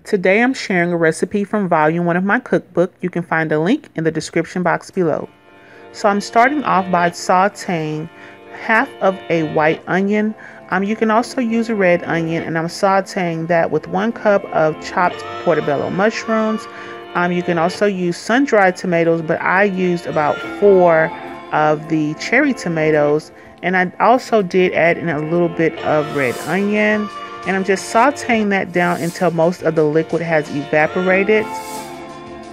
Today I'm sharing a recipe from volume 1 of my cookbook. You can find a link in the description box below. So I'm starting off by sauteing half of a white onion. You can also use a red onion, and I'm sauteing that with 1 cup of chopped portobello mushrooms. You can also use sun-dried tomatoes, but I used about 4 of the cherry tomatoes, and I also did add in a little bit of red onion. And I'm just sauteing that down until most of the liquid has evaporated.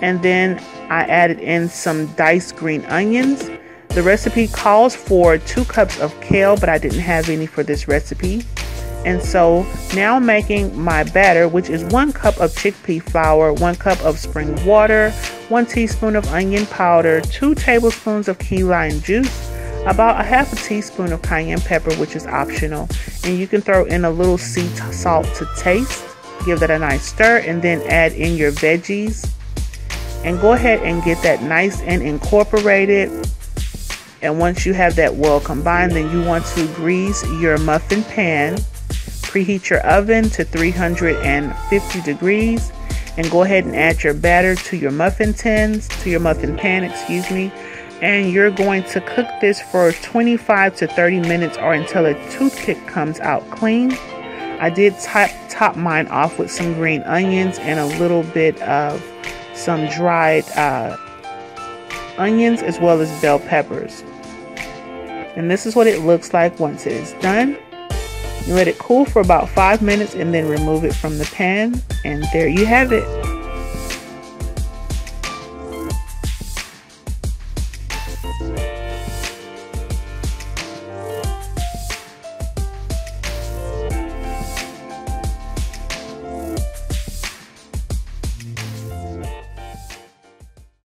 And then I added in some diced green onions. The recipe calls for 2 cups of kale, but I didn't have any for this recipe. And so now I'm making my batter, which is 1 cup of chickpea flour, 1 cup of spring water, 1 teaspoon of onion powder, 2 tablespoons of key lime juice, about 1/2 teaspoon of cayenne pepper, which is optional, and you can throw in a little sea salt to taste. Give that a nice stir, and then add in your veggies and go ahead and get that nice and incorporated. And once you have that well combined, then you want to grease your muffin pan. Preheat your oven to 350 degrees and go ahead and add your batter to your muffin pan, excuse me. And you're going to cook this for 25 to 30 minutes or until a toothpick comes out clean. I did top mine off with some green onions and a little bit of some dried onions as well as bell peppers. And this is what it looks like once it is done. You let it cool for about 5 minutes and then remove it from the pan, and there you have it.